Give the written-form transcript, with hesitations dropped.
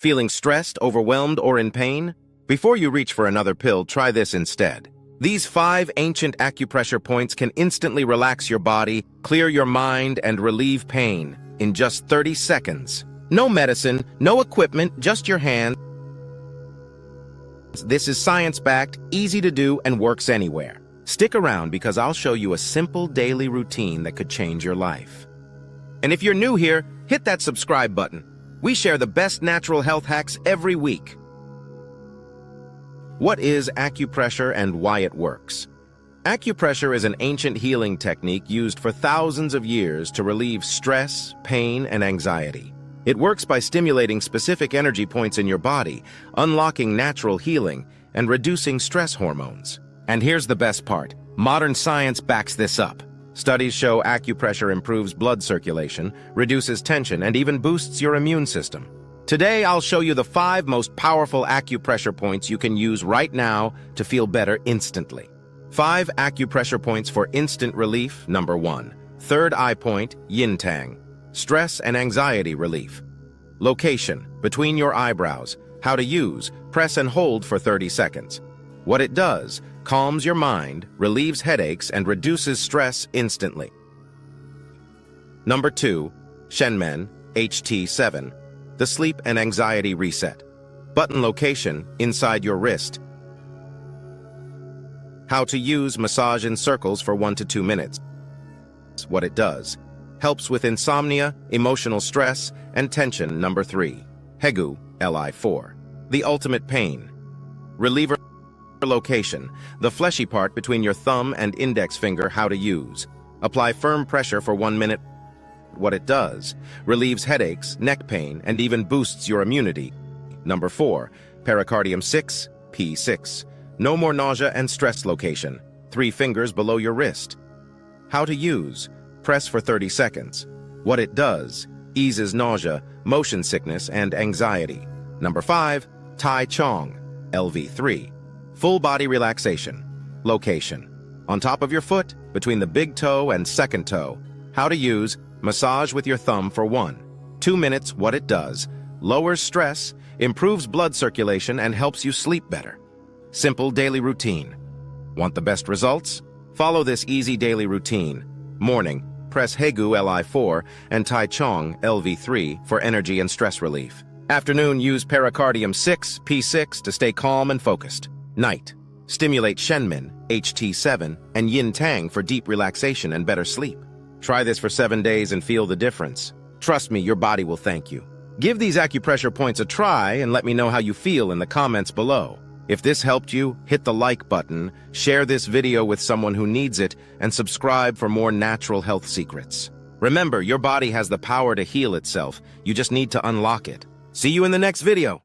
Feeling stressed, overwhelmed, or in pain? Before you reach for another pill, try this instead. These 5 ancient acupressure points can instantly relax your body, clear your mind, and relieve pain in just 30 seconds. No medicine, no equipment, just your hands. This is science-backed, easy to do, and works anywhere. Stick around because I'll show you a simple daily routine that could change your life. And if you're new here, hit that subscribe button. We share the best natural health hacks every week. What is acupressure and why it works? Acupressure is an ancient healing technique used for thousands of years to relieve stress, pain, and anxiety. It works by stimulating specific energy points in your body, unlocking natural healing, and reducing stress hormones. And here's the best part. Modern science backs this up. Studies show acupressure improves blood circulation, reduces tension, and even boosts your immune system. Today, I'll show you the 5 most powerful acupressure points you can use right now to feel better instantly. 5 acupressure points for instant relief. Number 1. Third eye point, yin tang. Stress and anxiety relief. Location, between your eyebrows. How to use, press and hold for 30 seconds. What it does, calms your mind, relieves headaches, and reduces stress instantly. Number 2. Shenmen, HT7. The sleep and anxiety reset. Button location, inside your wrist. How to use, massage in circles for 1 to 2 minutes. What it does, helps with insomnia, emotional stress, and tension. Number 3. Hegu, Li4. The ultimate pain. Reliever location, the fleshy part between your thumb and index finger. How to use. Apply firm pressure for 1 minute. What it does, relieves headaches, neck pain, and even boosts your immunity. Number 4. Pericardium 6, P6. No more nausea and stress location. 3 fingers below your wrist. How to use. Press for 30 seconds. What it does, eases nausea, motion sickness, and anxiety. Number 5. Tai Chong, LV3. Full body relaxation. Location, on top of your foot, between the big toe and second toe. How to use. Massage with your thumb for 1 to 2 minutes. What it does, lowers stress, improves blood circulation, and helps you sleep better. Simple daily routine. Want the best results? Follow this easy daily routine. Morning, press Hegu Li4 and Tai Chong LV3 for energy and stress relief. Afternoon, use Pericardium 6, P6 to stay calm and focused. Night, stimulate Shenmen, HT7, and Yin Tang for deep relaxation and better sleep. Try this for 7 days and feel the difference. Trust me, your body will thank you. Give these acupressure points a try and let me know how you feel in the comments below. If this helped you, hit the like button, share this video with someone who needs it, and subscribe for more natural health secrets. Remember, your body has the power to heal itself. You just need to unlock it. See you in the next video.